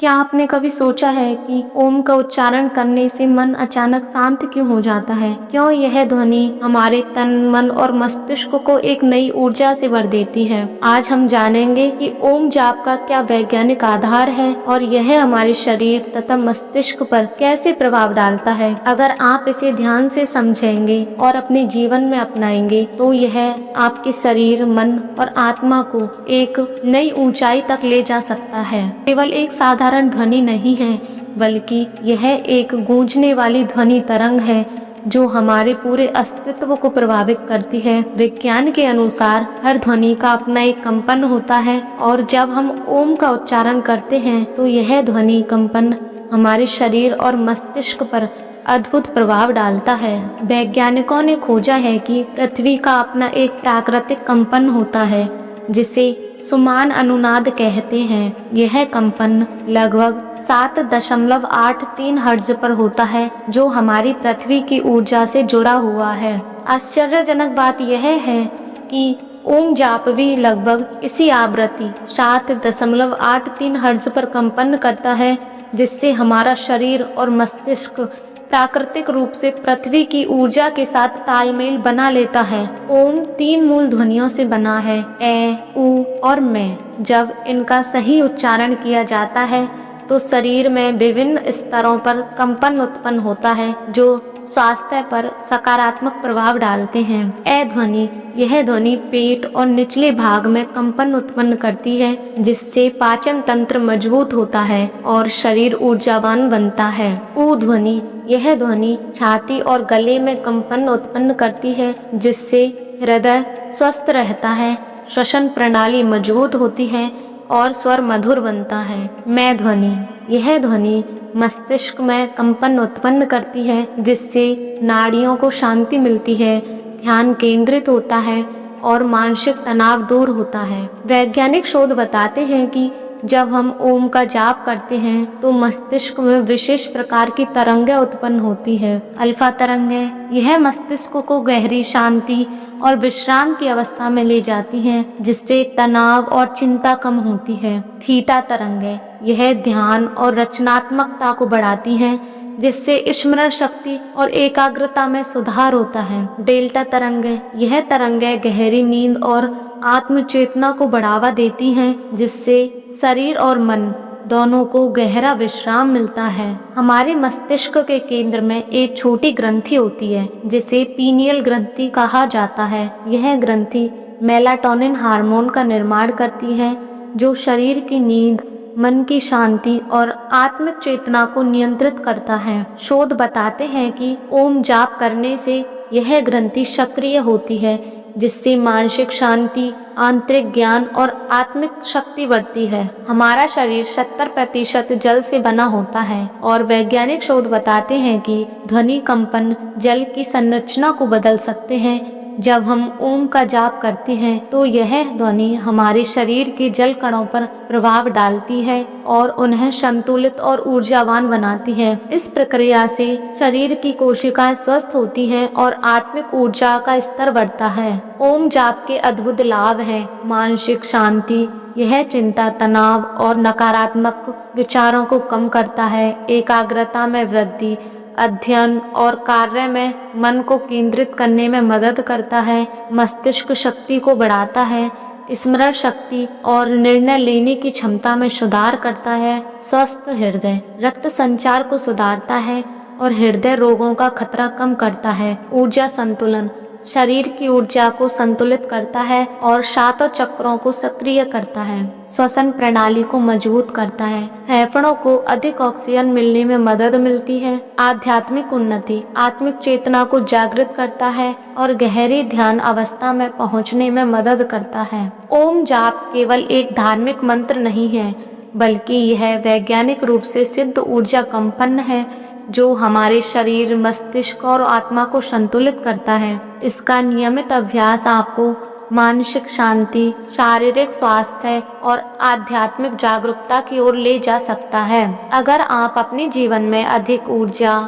क्या आपने कभी सोचा है कि ओम का उच्चारण करने से मन अचानक शांत क्यों हो जाता है? क्यों यह ध्वनि हमारे तन, मन और मस्तिष्क को एक नई ऊर्जा से भर देती है? आज हम जानेंगे कि ओम जाप का क्या वैज्ञानिक आधार है और यह हमारे शरीर तथा मस्तिष्क पर कैसे प्रभाव डालता है। अगर आप इसे ध्यान से समझेंगे और अपने जीवन में अपनाएंगे तो यह आपके शरीर, मन और आत्मा को एक नई ऊंचाई तक ले जा सकता है। केवल एक साधारण ध्वनि नहीं है, बल्कि यह एक गूंजने वाली ध्वनि तरंग है जो हमारे पूरे अस्तित्व को प्रभावित करती है। विज्ञान के अनुसार हर ध्वनि का अपना एक कंपन होता है और जब हम ओम का उच्चारण करते हैं तो यह ध्वनि कंपन हमारे शरीर और मस्तिष्क पर अद्भुत प्रभाव डालता है। वैज्ञानिकों ने खोजा है कि पृथ्वी का अपना एक प्राकृतिक कंपन होता है जिसे सुमान अनुनाद कहते हैं। यह कंपन लगभग 7.83 हर्ट्ज पर होता है जो हमारी पृथ्वी की ऊर्जा से जुड़ा हुआ है। आश्चर्यजनक बात यह है कि ओम जाप भी लगभग इसी आवृत्ति 7.83 हर्ट्ज पर कंपन करता है, जिससे हमारा शरीर और मस्तिष्क प्राकृतिक रूप से पृथ्वी की ऊर्जा के साथ तालमेल बना लेता है। ओम 3 मूल ध्वनियों से बना है, ए, उ और मैं। जब इनका सही उच्चारण किया जाता है तो शरीर में विभिन्न स्तरों पर कंपन उत्पन्न होता है जो स्वास्थ्य पर सकारात्मक प्रभाव डालते हैं। ए ध्वनि, यह ध्वनि पेट और निचले भाग में कंपन उत्पन्न करती है जिससे पाचन तंत्र मजबूत होता है और शरीर ऊर्जावान बनता है। उ ध्वनि, यह ध्वनि छाती और गले में कंपन उत्पन्न करती है जिससे हृदय स्वस्थ रहता है, श्वसन प्रणाली मजबूत होती है और स्वर मधुर बनता है। मैं ध्वनि, यह ध्वनि मस्तिष्क में कंपन उत्पन्न करती है जिससे नाड़ियों को शांति मिलती है, ध्यान केंद्रित होता है और मानसिक तनाव दूर होता है। वैज्ञानिक शोध बताते हैं कि जब हम ओम का जाप करते हैं तो मस्तिष्क में विशेष प्रकार की तरंगें उत्पन्न होती है। अल्फा तरंगें, यह मस्तिष्क को गहरी शांति और विश्राम की अवस्था में ले जाती हैं जिससे तनाव और चिंता कम होती है। थीटा तरंगें, यह ध्यान और रचनात्मकता को बढ़ाती हैं जिससे स्मरण शक्ति और एकाग्रता में सुधार होता है। डेल्टा तरंगें, यह तरंगें गहरी नींद और आत्मचेतना को बढ़ावा देती हैं जिससे शरीर और मन दोनों को गहरा विश्राम मिलता है। हमारे मस्तिष्क के केंद्र में एक छोटी ग्रंथि होती है जिसे पीनियल ग्रंथि कहा जाता है। यह ग्रंथि मेलाटोनिन हार्मोन का निर्माण करती है जो शरीर की नींद, मन की शांति और आत्मिक चेतना को नियंत्रित करता है। शोध बताते हैं कि ओम जाप करने से यह ग्रंथि सक्रिय होती है जिससे मानसिक शांति, आंतरिक ज्ञान और आत्मिक शक्ति बढ़ती है। हमारा शरीर 70% जल से बना होता है और वैज्ञानिक शोध बताते हैं कि ध्वनि कंपन जल की संरचना को बदल सकते हैं। जब हम ओम का जाप करते हैं तो यह ध्वनि हमारे शरीर के जल कणों पर प्रभाव डालती है और उन्हें संतुलित और ऊर्जावान बनाती है। इस प्रक्रिया से शरीर की कोशिकाएं स्वस्थ होती हैं और आत्मिक ऊर्जा का स्तर बढ़ता है। ओम जाप के अद्भुत लाभ हैं। मानसिक शांति, यह चिंता, तनाव और नकारात्मक विचारों को कम करता है। एकाग्रता में वृद्धि, अध्ययन और कार्य में मन को केंद्रित करने में मदद करता है। मस्तिष्क शक्ति को बढ़ाता है, स्मरण शक्ति और निर्णय लेने की क्षमता में सुधार करता है। स्वस्थ हृदय, रक्त संचार को सुधारता है और हृदय रोगों का खतरा कम करता है। ऊर्जा संतुलन, शरीर की ऊर्जा को संतुलित करता है और सातों चक्रों को सक्रिय करता है। श्वसन प्रणाली को मजबूत करता है, फेफड़ों को अधिक ऑक्सीजन मिलने में मदद मिलती है। आध्यात्मिक उन्नति, आत्मिक चेतना को जागृत करता है और गहरी ध्यान अवस्था में पहुंचने में मदद करता है। ओम जाप केवल एक धार्मिक मंत्र नहीं है, बल्कि यह वैज्ञानिक रूप से सिद्ध ऊर्जा कंपन है जो हमारे शरीर, मस्तिष्क और आत्मा को संतुलित करता है। इसका नियमित अभ्यास आपको मानसिक शांति, शारीरिक स्वास्थ्य और आध्यात्मिक जागरूकता की ओर ले जा सकता है। अगर आप अपने जीवन में अधिक ऊर्जा,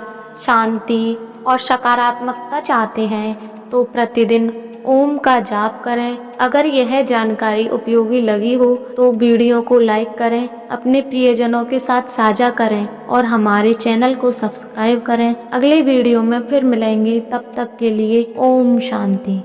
शांति और सकारात्मकता चाहते हैं तो प्रतिदिन ओम का जाप करें। अगर यह जानकारी उपयोगी लगी हो तो वीडियो को लाइक करें, अपने प्रियजनों के साथ साझा करें और हमारे चैनल को सब्सक्राइब करें। अगले वीडियो में फिर मिलेंगे, तब तक के लिए ओम शांति।